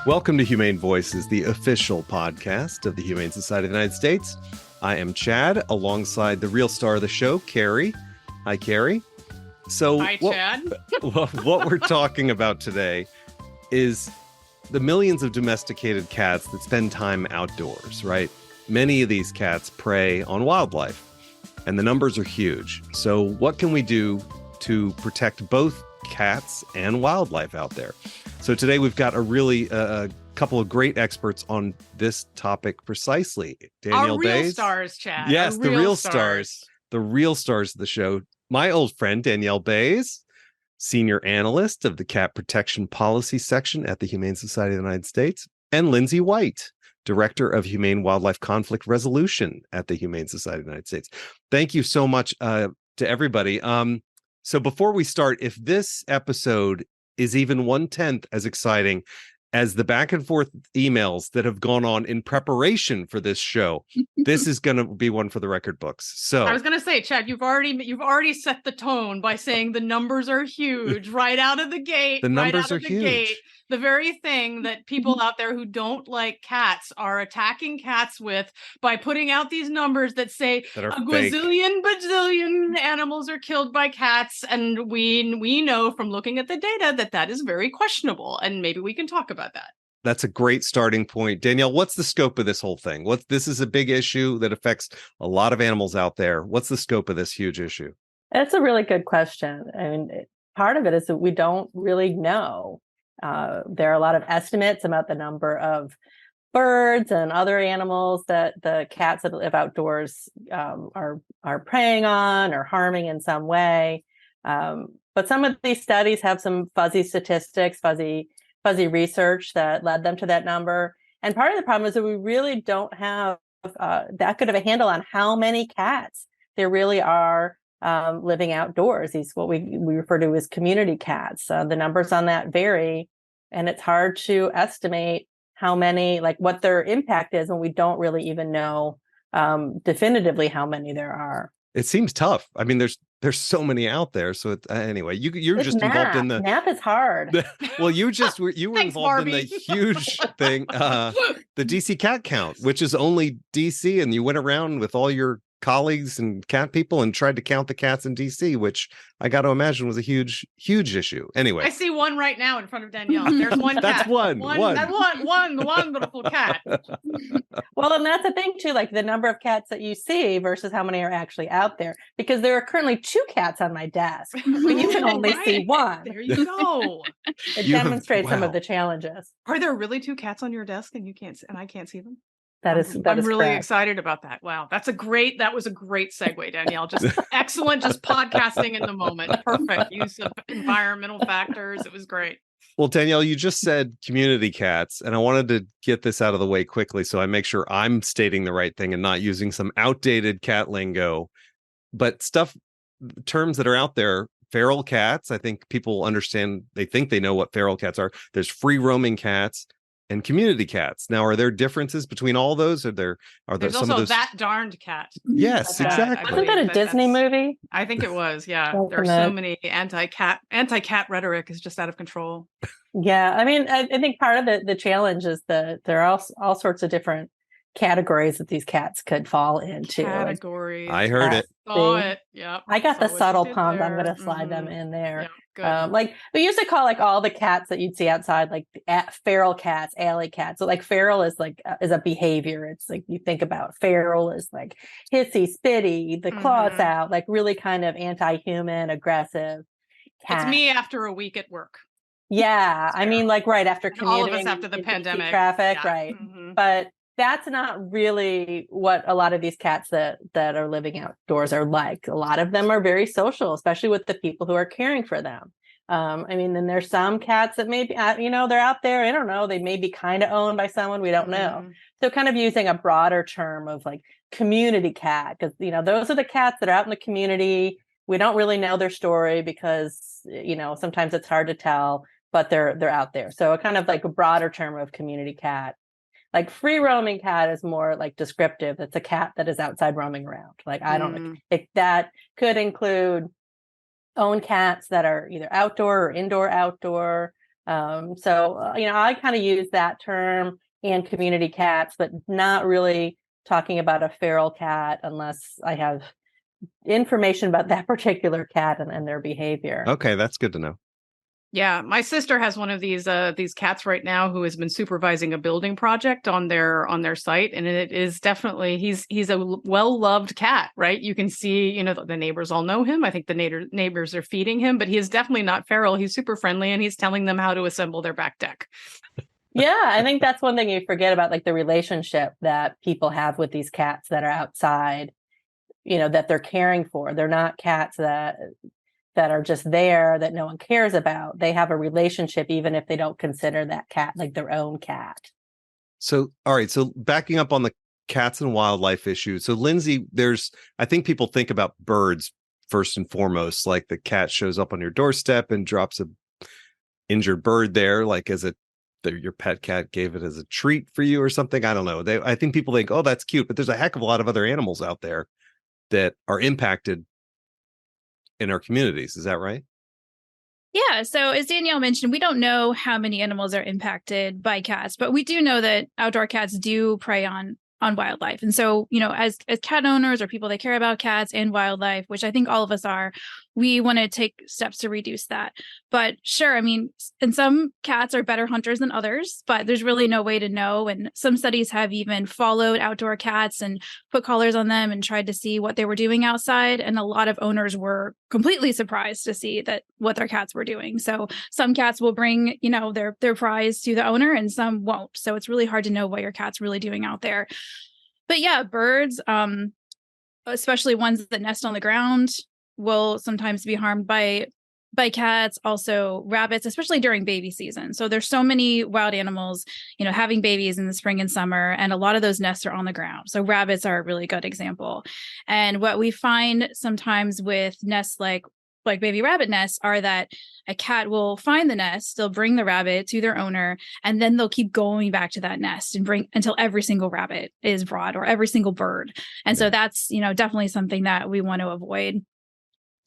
Welcome to Humane Voices, the official podcast of the Humane Society of the United States. I am Chad, alongside the real star of the show, Carrie. Hi, Carrie. So, Hi, Chad. What we're talking about today is the millions of domesticated cats that spend time outdoors, right? Many of these cats prey on wildlife, and the numbers are huge. So what can we do to protect both cats and wildlife out there? So today we've got a couple of great experts on this topic precisely. Danielle Our real Bays. stars, Chad. Yes, Our the real stars. The real stars of the show. My old friend, Danielle Bays, Senior Analyst of the Cat Protection Policy Section at the Humane Society of the United States, and Lindsay White, Director of Humane Wildlife Conflict Resolution at the Humane Society of the United States. Thank you so much to everybody. So before we start, if this episode is even 1/10 as exciting as the back and forth emails that have gone on in preparation for this show, this is going to be one for the record books. So I was going to say, Chad, you've already set the tone by saying the numbers are huge right out of the gate. The numbers are huge. The very thing that people out there who don't like cats are attacking cats with by putting out these numbers that say that are a bazillion animals are killed by cats. And we know from looking at the data that is very questionable. And maybe we can talk about that. That's a great starting point. Danielle, what's the scope of this whole thing? This is a big issue that affects a lot of animals out there. What's the scope of this huge issue? That's a really good question. I mean, part of it is that we don't really know. There are a lot of estimates about the number of birds and other animals that the cats that live outdoors are preying on or harming in some way. But some of these studies have some fuzzy statistics, fuzzy research that led them to that number. And part of the problem is that we really don't have that good of a handle on how many cats there really are living outdoors. These what we refer to as community cats. The numbers on that vary, and it's hard to estimate how many, like what their impact is when we don't really even know definitively how many there are. It seems tough. I mean, there's so many out there. So anyway, you're just involved in the math is hard. Well, you were Thanks, involved Barbie. in the huge thing, the DC cat count, which is only DC, and you went around with all your colleagues and cat people and tried to count the cats in DC, which I got to imagine was a huge issue. Anyway, I see one right now in front of Danielle. There's one cat. That's one little cat. Well, and that's the thing too, like the number of cats that you see versus how many are actually out there, because there are currently 2 cats on my desk, but you can only see one. There you go. It demonstrates some of the challenges. Are there really 2 cats on your desk and I can't see them? I'm really correct. excited about that. Wow. That was a great segue, Danielle. Just excellent, just podcasting in the moment. Perfect use of environmental factors. It was great. well, Danielle, you just said community cats, and I wanted to get this out of the way quickly so I make sure I'm stating the right thing and not using some outdated cat lingo. But terms that are out there, feral cats, I think people understand, they think they know what feral cats are. There's free roaming cats and community cats. Now, are there differences between all those? There's some also of those... that darned cat. Yes, exactly. Wasn't that a Disney movie? I think it was. Yeah, there are so many anti-cat rhetoric is just out of control. Yeah, I mean, I think part of the challenge is that there are all sorts of different categories that these cats could fall into. Categories. I heard it. Saw it. Yeah. I got the subtle puns. I'm going to slide them in there. Yeah, good. Like we used to call like all the cats that you'd see outside, like feral cats, alley cats. So like feral is a behavior. It's like you think about feral is like hissy, spitty, the claws out, like really kind of anti-human, aggressive cat. It's me after a week at work. Yeah, I mean, like right after commuting, all of us after the pandemic, traffic, right? But that's not really what a lot of these cats that are living outdoors are like. A lot of them are very social, especially with the people who are caring for them. I mean, then there's some cats that maybe, they're out there. I don't know. They may be kind of owned by someone. We don't know. So kind of using a broader term of like community cat, because, those are the cats that are out in the community. We don't really know their story because, sometimes it's hard to tell, but they're out there. So kind of like a broader term of community cat. Like free roaming cat is more like descriptive. It's a cat that is outside roaming around. Like, I don't know. That could include own cats that are either outdoor or indoor outdoor. I kind of use that term and community cats, but not really talking about a feral cat unless I have information about that particular cat and their behavior. Okay, that's good to know. Yeah, my sister has one of these cats right now who has been supervising a building project on their site, and it is definitely he's a well-loved cat, right? You can see, the neighbors all know him. I think the neighbors are feeding him, but he is definitely not feral. He's super friendly, and he's telling them how to assemble their back deck. Yeah, I think that's one thing you forget about, like the relationship that people have with these cats that are outside, that they're caring for. They're not cats that are just there that no one cares about. They have a relationship, even if they don't consider that cat like their own cat. So, all right. So backing up on the cats and wildlife issue. So Lindsay, I think people think about birds first and foremost, like the cat shows up on your doorstep and drops a injured bird there, like your pet cat gave it as a treat for you or something. I don't know. I think people think, oh, that's cute, but there's a heck of a lot of other animals out there that are impacted in our communities. Is that right? Yeah. So as Danielle mentioned, we don't know how many animals are impacted by cats, but we do know that outdoor cats do prey on wildlife. And so, as cat owners or people that care about cats and wildlife, which I think all of us are, we want to take steps to reduce that. But sure, and some cats are better hunters than others, but there's really no way to know. And some studies have even followed outdoor cats and put collars on them and tried to see what they were doing outside. And a lot of owners were completely surprised to see that what their cats were doing. So some cats will bring, their prize to the owner and some won't. So it's really hard to know what your cat's really doing out there. But yeah, birds, especially ones that nest on the ground, will sometimes be harmed by cats. Also rabbits, especially during baby season. So there's so many wild animals, having babies in the spring and summer, and a lot of those nests are on the ground. So rabbits are a really good example. And what we find sometimes with nests like baby rabbit nests are that a cat will find the nest, they'll bring the rabbit to their owner, and then they'll keep going back to that nest and bring until every single rabbit is brought or every single bird. And so that's, definitely something that we want to avoid.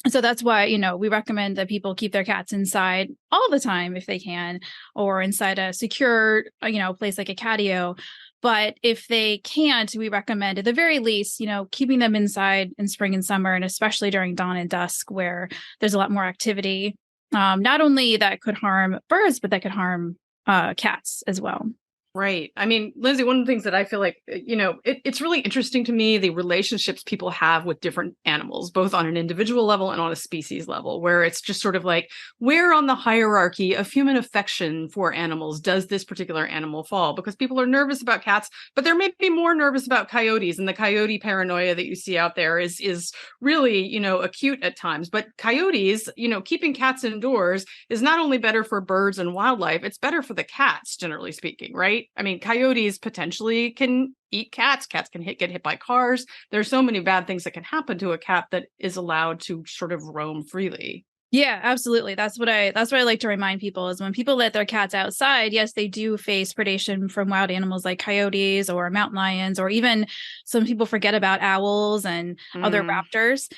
So that's why, we recommend that people keep their cats inside all the time if they can, or inside a secure, place like a catio. But if they can't, we recommend at the very least, keeping them inside in spring and summer, and especially during dawn and dusk where there's a lot more activity. Not only that could harm birds, but that could harm cats as well. Right. Lindsay, one of the things that I feel like, it's really interesting to me, the relationships people have with different animals, both on an individual level and on a species level, where it's just sort of like, where on the hierarchy of human affection for animals does this particular animal fall? Because people are nervous about cats, but they're maybe more nervous about coyotes, and the coyote paranoia that you see out there is really, acute at times. But coyotes, keeping cats indoors is not only better for birds and wildlife, it's better for the cats, generally speaking, right? Coyotes potentially can eat cats. Cats can get hit by cars. There's so many bad things that can happen to a cat that is allowed to sort of roam freely. Yeah, absolutely. That's what I like to remind people is when people let their cats outside, yes, they do face predation from wild animals like coyotes or mountain lions, or even some people forget about owls and other raptors.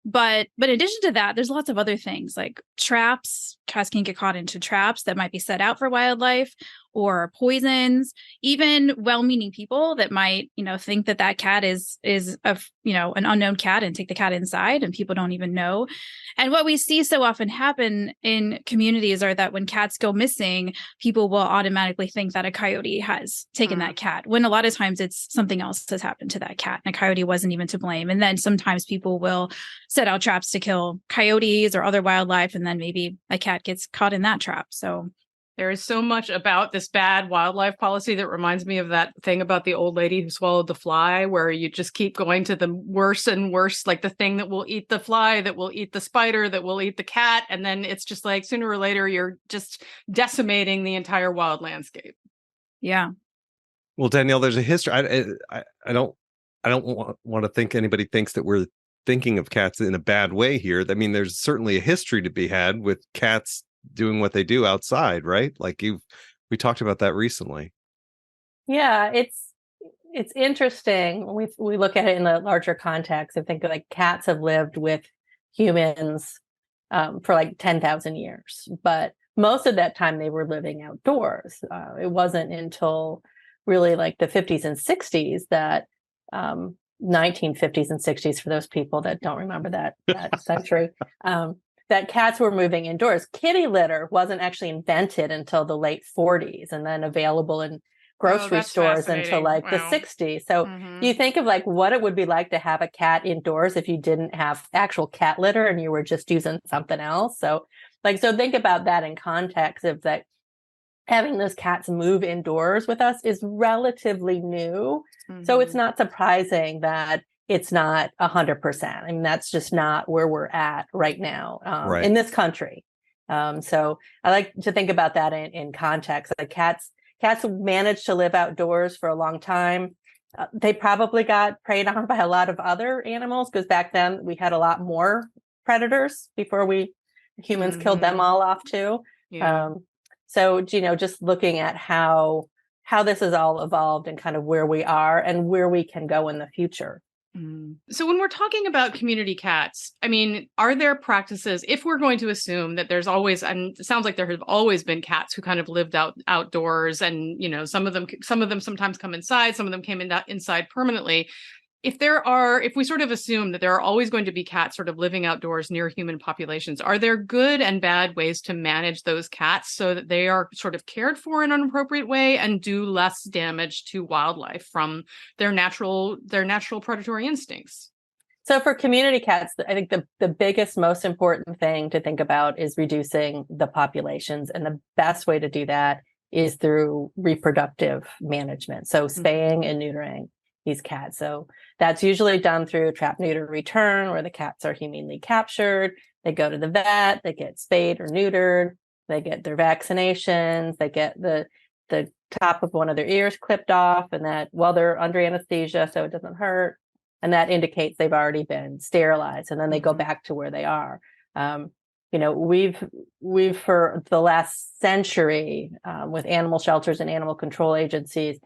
But in addition to that, there's lots of other things like traps. Cats can get caught into traps that might be set out for wildlife, or poisons, even well-meaning people that might, think that cat is an unknown cat and take the cat inside, and people don't even know. And what we see so often happen in communities are that when cats go missing, people will automatically think that a coyote has taken that cat, when a lot of times it's something else has happened to that cat and a coyote wasn't even to blame. And then sometimes people will set out traps to kill coyotes or other wildlife, and then maybe a cat gets caught in that trap. So there is so much about this bad wildlife policy that reminds me of that thing about the old lady who swallowed the fly, where you just keep going to the worse and worse, like the thing that will eat the fly, that will eat the spider, that will eat the cat. And then it's just like sooner or later, you're just decimating the entire wild landscape. Yeah. Well, Danielle, there's a history. I don't want to think anybody thinks that we're thinking of cats in a bad way here. There's certainly a history to be had with cats doing what they do outside, right? Like we talked about that recently. Yeah, it's interesting when we look at it in the larger context. I think like cats have lived with humans for like 10,000 years, but most of that time they were living outdoors. It wasn't until really like the 50s and 60s that 1950s and 60s, for those people that don't remember that century, that cats were moving indoors. Kitty litter wasn't actually invented until the late 40s and then available in grocery stores until like the 60s. So you think of like what it would be like to have a cat indoors if you didn't have actual cat litter and you were just using something else. So think about that in context of that. Having those cats move indoors with us is relatively new. So it's not surprising that it's not 100%. I mean, that's just not where we're at right now in this country. So I like to think about that in context. Like cats managed to live outdoors for a long time. They probably got preyed on by a lot of other animals because back then we had a lot more predators before humans killed them all off too. Yeah. So, just looking at how this has all evolved and kind of where we are and where we can go in the future. So when we're talking about community cats, I mean, are there practices, if we're going to assume that there's always, and it sounds like there have always been cats who kind of lived outdoors and, some of them sometimes come inside, some of them came inside permanently. If we sort of assume that there are always going to be cats sort of living outdoors near human populations, are there good and bad ways to manage those cats so that they are sort of cared for in an appropriate way and do less damage to wildlife from their natural predatory instincts? So for community cats, I think the biggest, most important thing to think about is reducing the populations. And the best way to do that is through reproductive management. So spaying and neutering these cats. So that's usually done through trap, neuter, return, where the cats are humanely captured. They go to the vet, they get spayed or neutered, they get their vaccinations, they get the top of one of their ears clipped off, and that while they're under anesthesia, so it doesn't hurt. And that indicates they've already been sterilized, and then they go back to where they are. We've for the last century with animal shelters and animal control agencies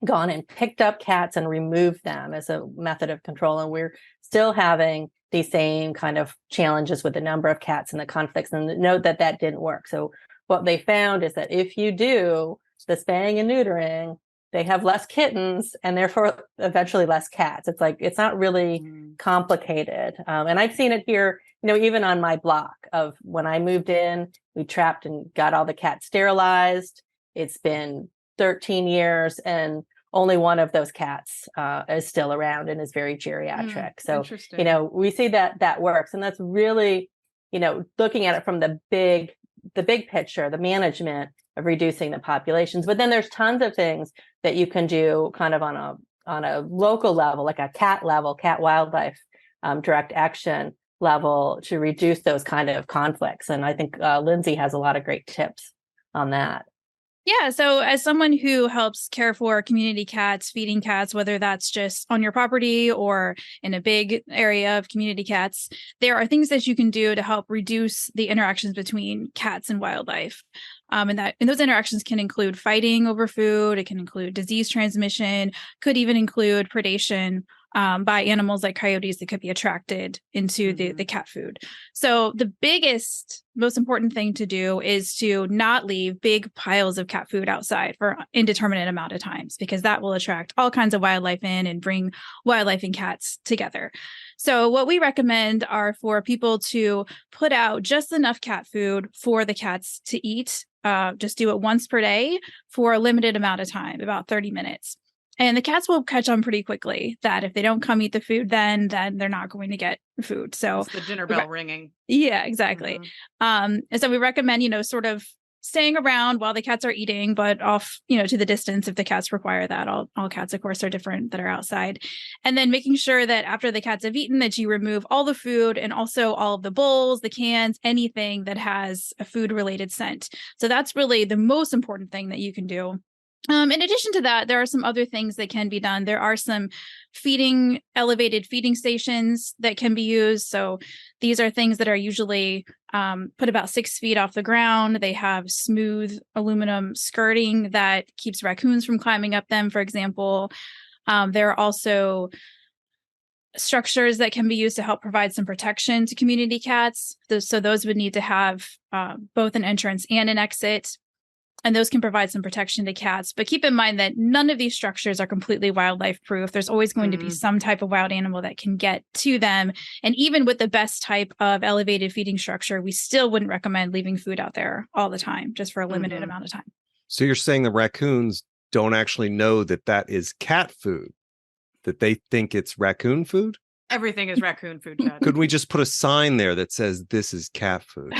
gone and picked up cats and removed them as a method of control. And we're still having these same kind of challenges with the number of cats and the conflicts, and note that didn't work. So what they found is that if you do the spaying and neutering, they have less kittens and therefore eventually less cats. It's like, it's not really complicated. And I've seen it here, even on my block of when I moved in, we trapped and got all the cats sterilized. It's been 13 years and only one of those cats is still around and is very geriatric. So, we see that works. And that's really, looking at it from the big picture, the management of reducing the populations. But then there's tons of things that you can do kind of on a local level, like a cat wildlife direct action level to reduce those kind of conflicts. And I think Lindsay has a lot of great tips on that. Yeah. So as someone who helps care for community cats, feeding cats, whether that's just on your property or in a big area of community cats, there are things that you can do to help reduce the interactions between cats and wildlife. And those interactions can include fighting over food. It can include disease transmission, could even include predation by animals like coyotes that could be attracted into the cat food. So the biggest, most important thing to do is to not leave big piles of cat food outside for indeterminate amount of times, because that will attract all kinds of wildlife in and bring wildlife and cats together. So what we recommend are for people to put out just enough cat food for the cats to eat. Just do it once per day for a limited amount of time, about 30 minutes. And the cats will catch on pretty quickly that if they don't come eat the food, then they're not going to get food. So it's the dinner bell ringing. Yeah, exactly. And so we recommend, sort of staying around while the cats are eating, but off, to the distance if the cats require that. All cats, of course, are different that are outside. And then making sure that after the cats have eaten, that you remove all the food and also all of the bowls, the cans, anything that has a food-related scent. So that's really the most important thing that you can do. In addition to that, there are some other things that can be done. There are some elevated feeding stations that can be used. So these are things that are usually put about 6 feet off the ground. They have smooth aluminum skirting that keeps raccoons from climbing up them, for example. There are also structures that can be used to help provide some protection to community cats. So those would need to have both an entrance and an exit. And those can provide some protection to cats. But keep in mind that none of these structures are completely wildlife proof. There's always going to be some type of wild animal that can get to them. And even with the best type of elevated feeding structure, we still wouldn't recommend leaving food out there all the time, just for a limited amount of time. So you're saying the raccoons don't actually know that that is cat food, that they think it's raccoon food? Everything is raccoon food, Chad. Could we just put a sign there that says this is cat food?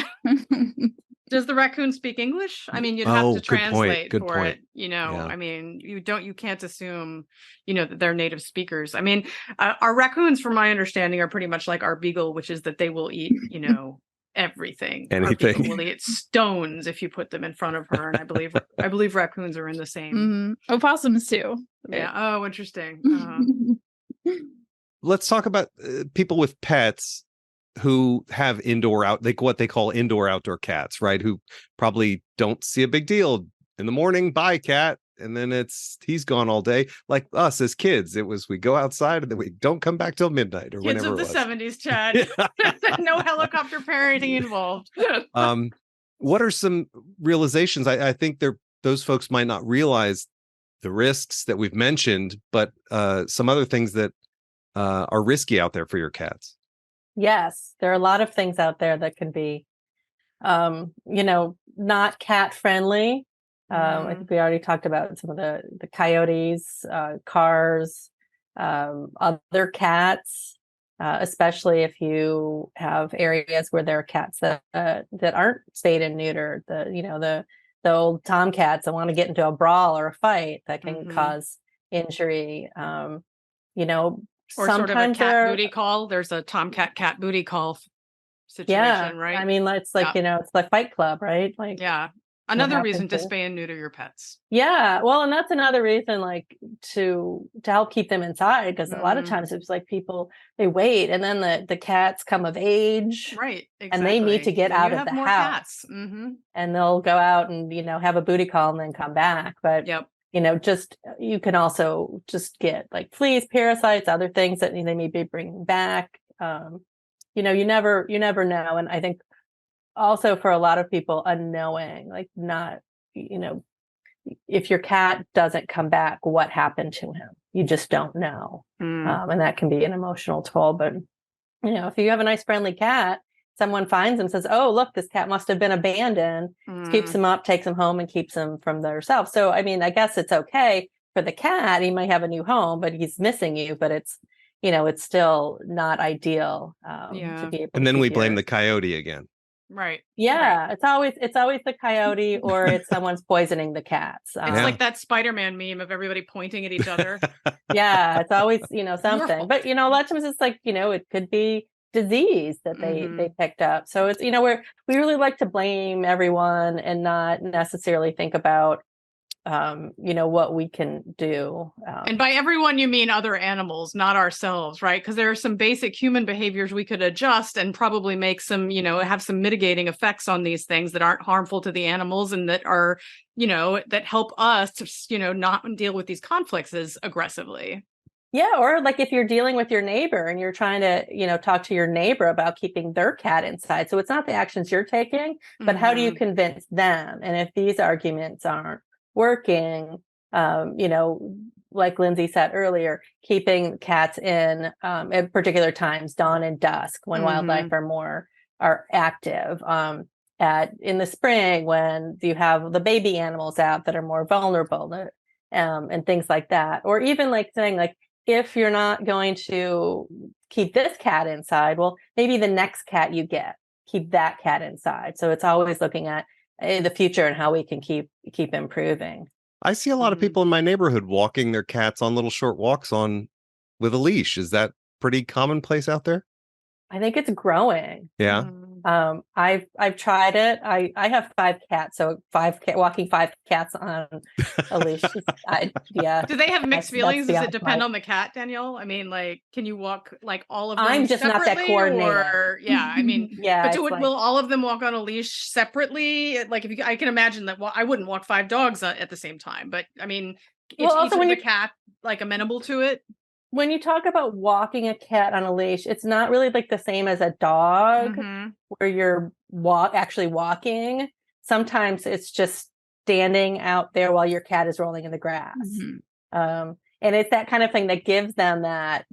Does the raccoon speak English? I mean, you'd have to translate Good for point. it, you know. Yeah. I mean, you can't assume, you know, that they're native speakers. I mean, our raccoons, from my understanding, are pretty much like our beagle, which is that they will eat, you know, everything. Our Anything. beagle will eat stones if you put them in front of her, and I believe raccoons are in the same. Opossums too. Yeah. Oh, interesting. Let's talk about people with pets who have what they call indoor outdoor cats, right? Who probably don't see a big deal in the morning, bye cat, and then he's gone all day. Like us as kids, it was we go outside and then we don't come back till midnight or Kids whenever of the it was. 70s, Chad. No helicopter parenting involved. What are some realizations? I think those folks might not realize the risks that we've mentioned, but some other things that are risky out there for your cats. Yes, there are a lot of things out there that can be, you know, not cat friendly. I think we already talked about some of the coyotes, cars, other cats, especially if you have areas where there are cats that aren't spayed and neutered. The old tomcats that want to get into a brawl or a fight that can cause injury. You know. Or sort of a cat booty call. There's a tomcat cat booty call situation, right? I mean, it's like, you know, it's like Fight Club, right? Like, yeah. Another reason to spay and neuter your pets. Yeah. Well, and that's another reason, like, to help keep them inside, because a lot of times it's like people, they wait and then the cats come of age. Right. Exactly. And they need to get out of the house. And they'll go out and, you know, have a booty call and then come back. But you know, you can also just get like fleas, parasites, other things that they may be bringing back. You know, you never know. And I think also for a lot of people, unknowing, like not, you know, if your cat doesn't come back, what happened to him? You just don't know. And that can be an emotional toll. But, you know, if you have a nice, friendly cat, someone finds him, says, oh, look, this cat must have been abandoned, keeps him up, takes him home, and keeps him from themselves. So, I mean, I guess it's okay for the cat. He might have a new home, but he's missing you. But it's, you know, it's still not ideal to be able and then to we blame the coyote again. Right. Yeah. Right. It's always the coyote, or it's someone's poisoning the cats. It's like that Spider-Man meme of everybody pointing at each other. Yeah. It's always, you know, something. But, you know, a lot of times it's like, you know, it could be disease that they picked up. So it's, you know, we really like to blame everyone and not necessarily think about you know, what we can do. And by everyone you mean other animals, not ourselves, right? Because there are some basic human behaviors we could adjust and probably make some, you know, have some mitigating effects on these things that aren't harmful to the animals and that are, you know, that help us to, you know, not deal with these conflicts as aggressively. Yeah, or like if you're dealing with your neighbor and you're trying to, you know, talk to your neighbor about keeping their cat inside. So it's not the actions you're taking, but how do you convince them? And if these arguments aren't working, you know, like Lindsay said earlier, keeping cats in at particular times, dawn and dusk, when wildlife are active. In the spring, when you have the baby animals out that are more vulnerable, and things like that. Or even like saying, like, if you're not going to keep this cat inside, well, maybe the next cat you get, keep that cat inside. So it's always looking at the future and how we can keep improving. I see a lot of people in my neighborhood walking their cats on little short walks with a leash. Is that pretty commonplace out there? I think it's growing. Yeah. I've tried it. I have 5 cats, so walking 5 cats on a leash. Yeah. Do they have mixed feelings? Does it depend on the cat, Danielle? I mean, like, can you walk like all of them? I'm just not that coordinated. Or, yeah, I mean, yeah. But will all of them walk on a leash separately? Like, I can imagine that. Well, I wouldn't walk 5 dogs at the same time, but I mean, is each of the cat like amenable to it? when you talk about walking a cat on a leash, it's not really like the same as a dog where you're actually walking. Sometimes it's just standing out there while your cat is rolling in the grass. And it's that kind of thing that gives them that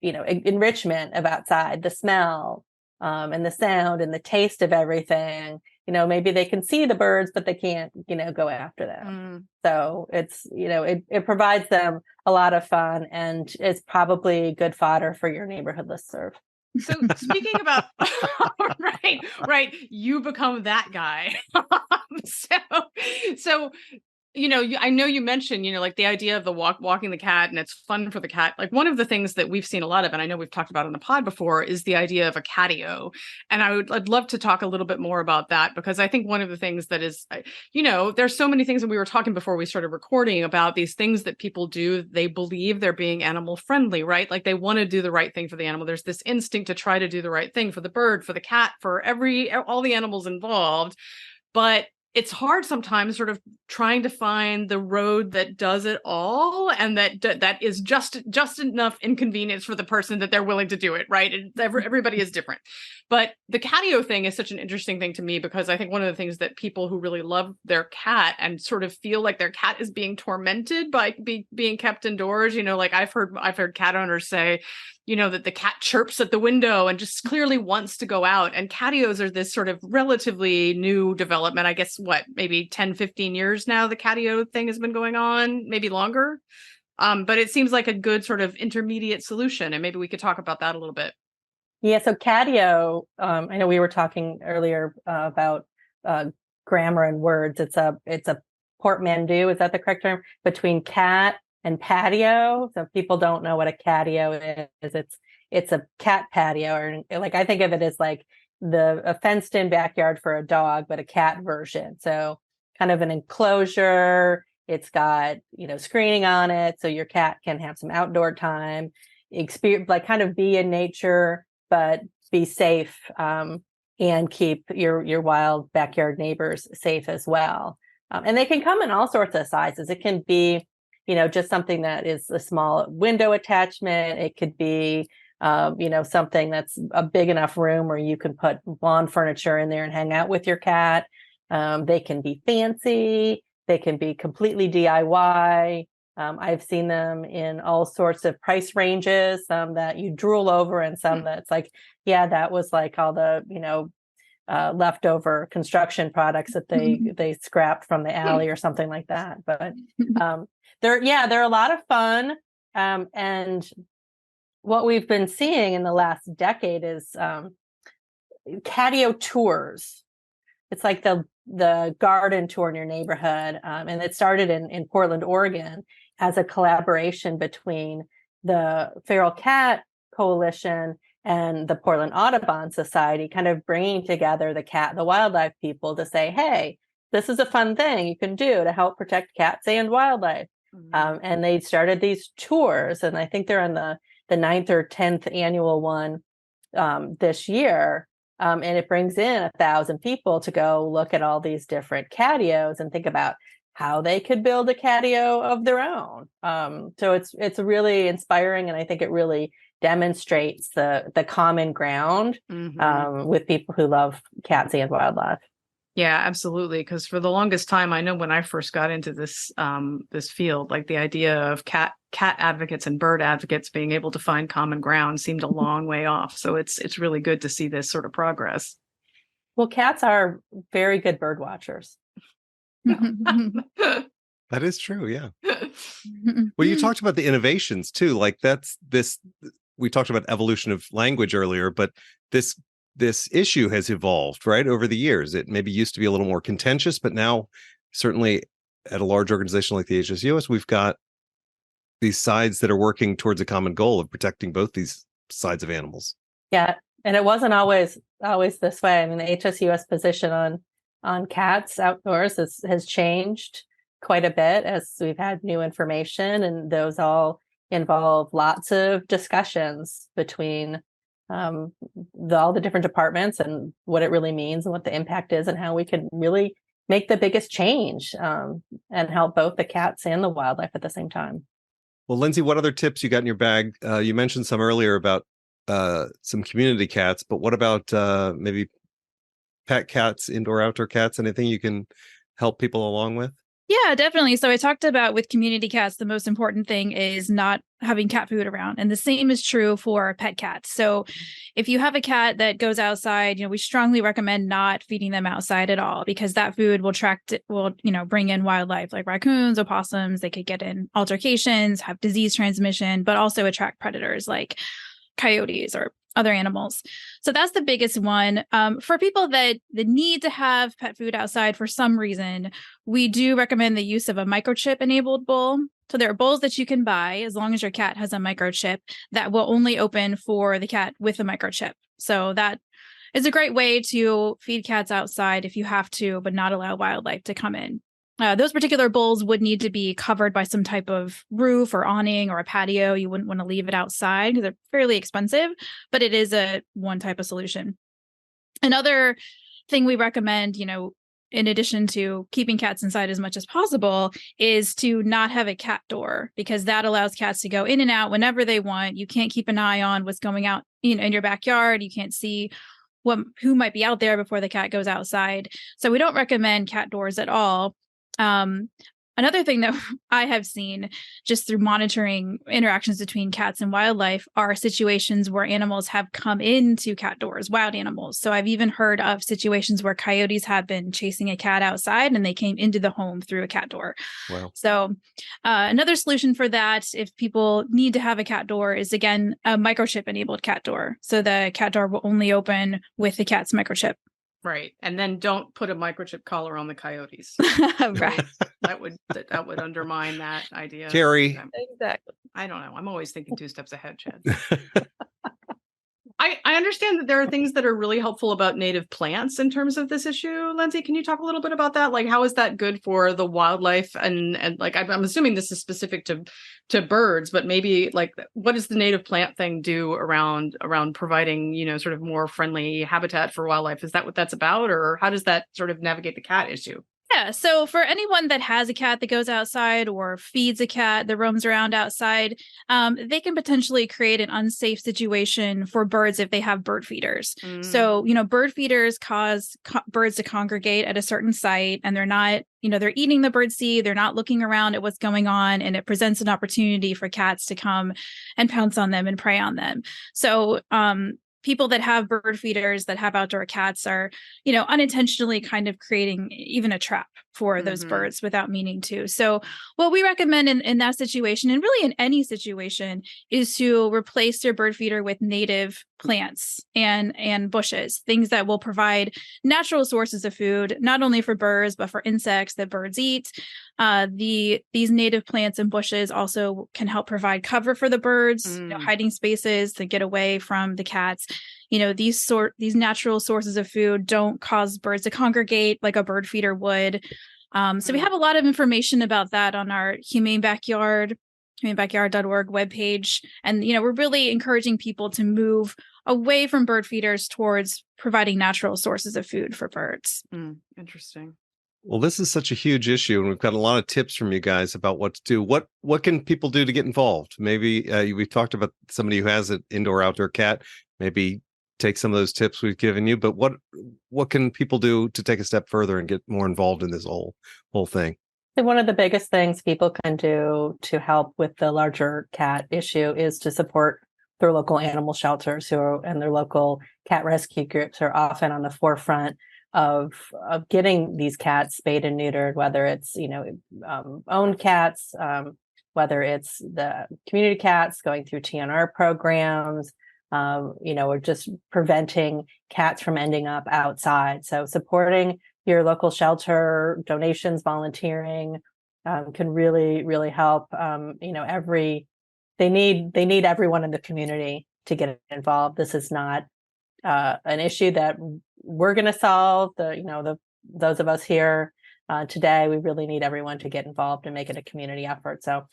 enrichment of outside, the smell, and the sound and the taste of everything. Maybe they can see the birds, but they can't, go after them. So it's, it provides them a lot of fun, and it's probably good fodder for your neighborhood listserv. So speaking about, right, you become that guy. So I know you mentioned, like the idea of the walking the cat, and it's fun for the cat. Like one of the things that we've seen a lot of, and I know we've talked about on the pod before, is the idea of a catio. And I'd love to talk a little bit more about that, because I think one of the things that is, there's so many things, and we were talking before we started recording about these things that people do. They believe they're being animal friendly, right? Like they want to do the right thing for the animal. There's this instinct to try to do the right thing for the bird, for the cat, for all the animals involved. But it's hard sometimes sort of trying to find the road that does it all, and that is just enough inconvenience for the person that they're willing to do it, right? And everybody is different. But the catio thing is such an interesting thing to me, because I think one of the things that people who really love their cat and sort of feel like their cat is being tormented by being kept indoors, like I've heard cat owners say, that the cat chirps at the window and just clearly wants to go out. And catios are this sort of relatively new development. I guess, maybe 10, 15 years now, the catio thing has been going on, maybe longer. But it seems like a good sort of intermediate solution. And maybe we could talk about that a little bit. Yeah, so catio, I know we were talking earlier about grammar and words. It's a portmanteau, is that the correct term, between cat and patio. So if people don't know what a catio is, it's a cat patio, or like I think of it as like a fenced-in backyard for a dog, but a cat version. So kind of an enclosure. It's got screening on it, so your cat can have some outdoor time, experience, like kind of be in nature, but be safe, and keep your wild backyard neighbors safe as well. And they can come in all sorts of sizes. It can be just something that is a small window attachment. It could be, something that's a big enough room where you can put lawn furniture in there and hang out with your cat. They can be fancy. They can be completely DIY. I've seen them in all sorts of price ranges, some that you drool over and some that's like, yeah, that was like all the, leftover construction products that they scrapped from the alley or something like that. But they're a lot of fun. And what we've been seeing in the last decade is catio tours. It's like the garden tour in your neighborhood. And it started in Portland, Oregon, as a collaboration between the Feral Cat Coalition and the Portland Audubon Society, kind of bringing together the wildlife people to say, hey, this is a fun thing you can do to help protect cats and wildlife. And they started these tours, and I think they're on the 9th or 10th annual one this year. And it brings in 1,000 people to go look at all these different catios and think about how they could build a catio of their own. So it's really inspiring, and I think it really demonstrates the common ground with people who love cats and wildlife. Yeah, absolutely. Because for the longest time, I know when I first got into this field, like the idea of cat advocates and bird advocates being able to find common ground seemed a long way off. So it's really good to see this sort of progress. Well, cats are very good bird watchers. That is true. Yeah. Well, you talked about the innovations too. Like we talked about evolution of language earlier, but this issue has evolved, right, over the years. It maybe used to be a little more contentious, but now certainly at a large organization like the HSUS, we've got these sides that are working towards a common goal of protecting both these sides of animals. Yeah. And it wasn't always this way. I mean, the HSUS position on cats outdoors has changed quite a bit as we've had new information, and those all involve lots of discussions between all the different departments and what it really means and what the impact is and how we can really make the biggest change and help both the cats and the wildlife at the same time. Well, Lindsay, what other tips you got in your bag? You mentioned some earlier about some community cats, but what about maybe pet cats, indoor, outdoor cats? Anything you can help people along with? Yeah, definitely. So I talked about with community cats, the most important thing is not having cat food around. And the same is true for pet cats. So if you have a cat that goes outside, we strongly recommend not feeding them outside at all, because that food will bring in wildlife like raccoons, opossums. They could get in altercations, have disease transmission, but also attract predators like coyotes or other animals. So that's the biggest one. For people that need to have pet food outside for some reason, we do recommend the use of a microchip enabled bowl. So there are bowls that you can buy as long as your cat has a microchip that will only open for the cat with a microchip. So that is a great way to feed cats outside if you have to, but not allow wildlife to come in. Those particular bowls would need to be covered by some type of roof or awning or a patio. You wouldn't want to leave it outside because they're fairly expensive, but it is one type of solution. Another thing we recommend, in addition to keeping cats inside as much as possible, is to not have a cat door, because that allows cats to go in and out whenever they want. You can't keep an eye on what's going out in your backyard. You can't see who might be out there before the cat goes outside. So we don't recommend cat doors at all. Another thing that I have seen just through monitoring interactions between cats and wildlife are situations where animals have come into cat doors, wild animals. So I've even heard of situations where coyotes have been chasing a cat outside and they came into the home through a cat door. Wow. So another solution for that, if people need to have a cat door, is again a microchip enabled cat door. So the cat door will only open with the cat's microchip. Right. And then don't put a microchip collar on the coyotes. Right. That would undermine that idea. Carrie. Exactly. I don't know. I'm always thinking 2 steps ahead, Chad. I understand that there are things that are really helpful about native plants in terms of this issue. Lindsay, can you talk a little bit about that? Like, how is that good for the wildlife? And like, I'm assuming this is specific to birds, but maybe like, what does the native plant thing do around providing, sort of more friendly habitat for wildlife? Is that what that's about? Or how does that sort of navigate the cat issue? Yeah. So for anyone that has a cat that goes outside or feeds a cat that roams around outside, they can potentially create an unsafe situation for birds if they have bird feeders. So, bird feeders cause birds to congregate at a certain site, and they're not, they're eating the bird seed. They're not looking around at what's going on. And it presents an opportunity for cats to come and pounce on them and prey on them. So, people that have bird feeders that have outdoor cats are, unintentionally kind of creating even a trap for those birds without meaning to. So what we recommend in that situation, and really in any situation, is to replace your bird feeder with native plants and bushes, things that will provide natural sources of food, not only for birds, but for insects that birds eat. These native plants and bushes also can help provide cover for the birds, hiding spaces to get away from the cats. These natural sources of food don't cause birds to congregate like a bird feeder would. So we have a lot of information about that on our humanebackyard.org webpage. And, we're really encouraging people to move away from bird feeders towards providing natural sources of food for birds. Interesting. Well, this is such a huge issue, and we've got a lot of tips from you guys about what to do. What can people do to get involved? Maybe we've talked about somebody who has an indoor outdoor cat. Maybe take some of those tips we've given you. But what can people do to take a step further and get more involved in this whole thing? One of the biggest things people can do to help with the larger cat issue is to support their local animal shelters and their local cat rescue groups are often on the forefront of getting these cats spayed and neutered, whether it's owned cats, whether it's the community cats going through TNR programs, or just preventing cats from ending up outside. So supporting your local shelter, donations, volunteering can really, really help. They need everyone in the community to get involved. This is not an issue that we're going to solve. Those of us here today, we really need everyone to get involved and make it a community effort. So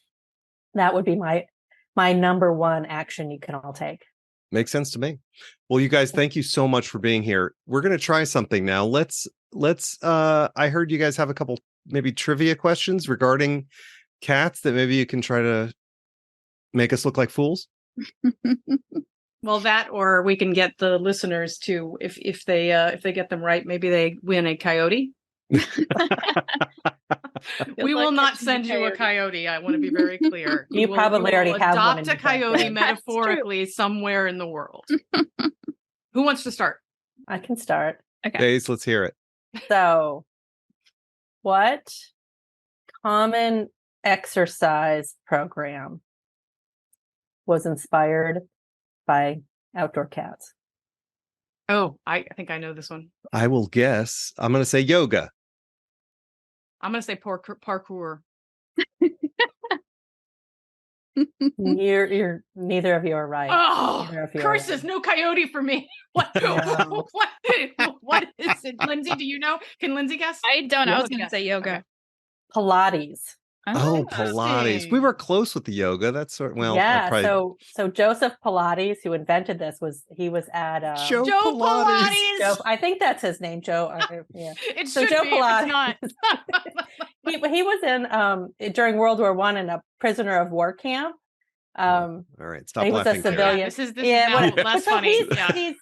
that would be my number one action you can all take. Makes sense to me. Well, you guys, thank you so much for being here. We're going to try something now. Let's I heard you guys have a couple maybe trivia questions regarding cats that maybe you can try to Make us look like fools? Well, that, or we can get the listeners to, if they get them right, maybe they win a coyote. We will not send you a coyote. I want to be very clear. You probably already have one in adopt your a coyote backyard. metaphorically somewhere in the world. Who wants to start? I can start. Okay. Days, let's hear it. So, what common exercise program was inspired by outdoor cats? Oh, I think I know this one. I will guess. I'm going to say yoga. I'm going to say parkour. You're neither of you are right. Oh, Neither of you are curses! right. No coyote for me. What? No. What is it, Lindsay? Do you know? Can Lindsay guess? I don't know. I was Yeah. going to say yoga. Okay. Pilates. Oh, Pilates. We Interesting. were close with the yoga. That's sort well. Yeah. I probably... So Joseph Pilates, who invented this, he was at Joe Pilates. Joe, I think that's his name, Joe. Yeah. It So should Joe be. If Pilates. it's not. He was in during World War I in a prisoner of war camp. All right, stop he was a laughing, Carrie. civilian. Yeah, this is Yeah, now less so funny. Yeah.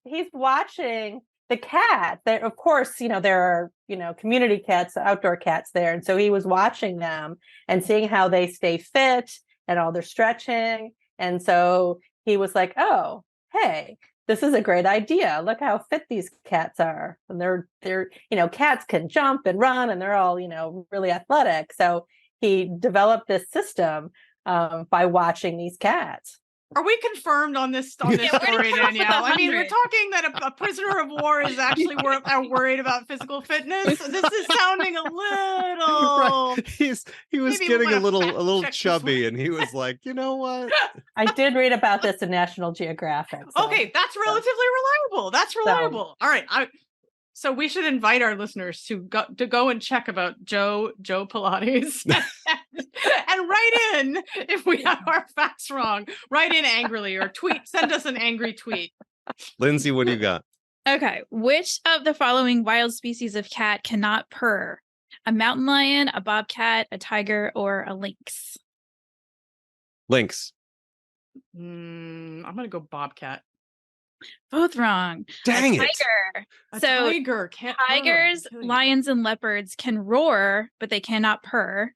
he's watching the cat. There, of course, there are community cats, outdoor cats there, and so he was watching them and seeing how they stay fit and all their stretching. And so he was like, "Oh, hey, this is a great idea. Look how fit these cats are, and they're cats can jump and run, and they're all really athletic." So he developed this system by watching these cats. Are we confirmed on this story, Danielle? I mean, we're talking that a prisoner of war is actually worried about physical fitness. This is sounding a little. Right. He was Maybe getting we a wanna little fact check this chubby, one. and he was like, you know what? I did read about this in National Geographic. So. Okay, that's relatively reliable. That's reliable. All right. So we should invite our listeners to go and check about Joe Pilates and write in if we have our facts wrong. Write in angrily or send us an angry tweet. Lindsay, what do you got? Okay. Which of the following wild species of cat cannot purr? A mountain lion, a bobcat, a tiger, or a lynx? Lynx. I'm going to go bobcat. Both wrong. Dang a it. tiger. A So tiger can't tigers, purr. lions, and leopards can roar, but they cannot purr.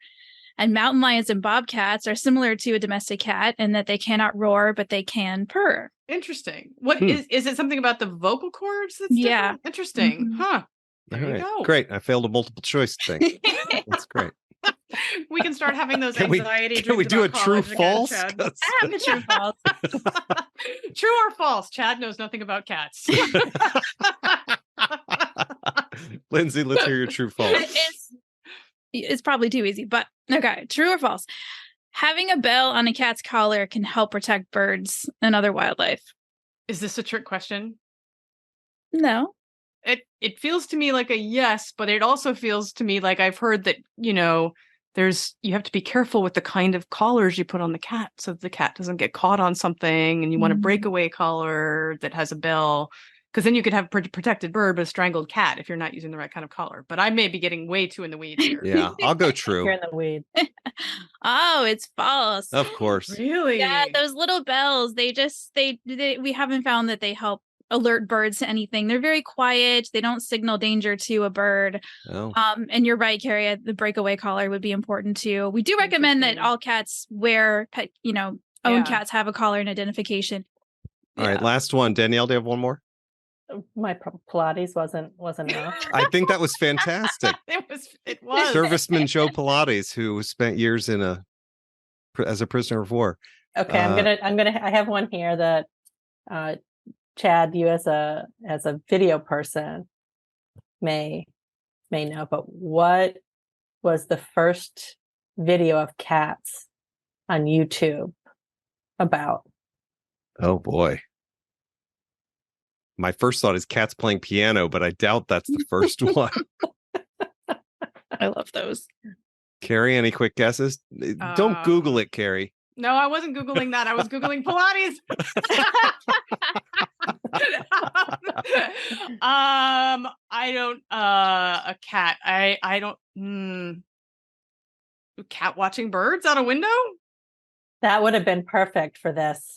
And mountain lions and bobcats are similar to a domestic cat in that they cannot roar, but they can purr. Interesting. What is it something about the vocal cords that's Yeah. different? Interesting. Mhm. Huh. All There you right. go. Great. I failed a multiple choice thing. That's great. We can start having those Can we anxiety do dreams a about true college again, false? Chad. I have the true false. True or false? Chad knows nothing about cats. Lindsay, let's hear your true false. It's probably too easy, but okay. True or false? Having a bell on a cat's collar can help protect birds and other wildlife. Is this a trick question? No. It feels to me like a yes, but it also feels to me like I've heard that, you have to be careful with the kind of collars you put on the cat so that the cat doesn't get caught on something, and you want a breakaway collar that has a bell, because then you could have a protected bird but a strangled cat if you're not using the right kind of collar. But I may be getting way too in the weeds here. Yeah, I'll go true. You're in the weed. Oh, it's false. Of course. Really? Yeah, those little bells, we haven't found that they help alert birds to anything. They're very quiet. They don't signal danger to a bird. Oh. And you're right, Carrie, the breakaway collar would be important too. We do recommend that all cats wear own cats have a collar and identification. All right, last one. Danielle, do you have one more? My Pilates wasn't enough. I think that was fantastic. It was. Serviceman Joe Pilates, who spent years as a prisoner of war. Okay, I have one here that Chad, you as a video person may know, but what was the first video of cats on YouTube about? Oh boy. My first thought is cats playing piano, but I doubt that's the first one. I love those. Carrie, any quick guesses? Don't Google it, Carrie. No, I wasn't Googling that. I was Googling Pilates. I don't, a cat. I don't, cat watching birds out a window? That would have been perfect for this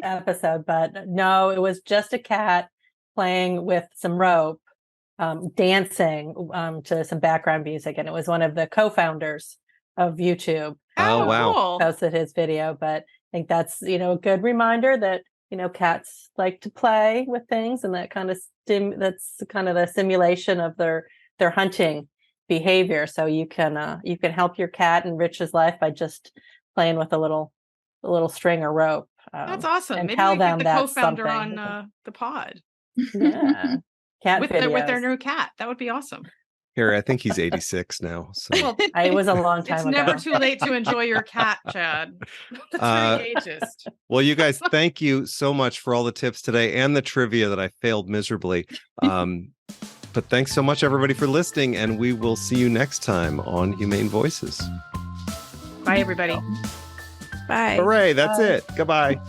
episode, but no, it was just a cat playing with some rope, dancing to some background music, and it was one of the co-founders of YouTube. Oh, wow. Cool. Posted his video, but I think that's a good reminder that cats like to play with things, and that kind of that's kind of the simulation of their hunting behavior. So you can help your cat enrich his life by just playing with a little string or rope. That's awesome. And Maybe tell we get them the that's co-founder something. on the pod Yeah, cat with their videos. new cat. That would be awesome. Harry, I think he's 86 now. So Well, It was a long time it's ago. never too late to enjoy your cat, Chad. That's very ageist. well, you guys, thank you so much for all the tips today and the trivia that I failed miserably. But thanks so much, everybody, for listening, and we will see you next time on Humane Voices. Bye, everybody. Bye. Hooray, that's Bye. it. Goodbye.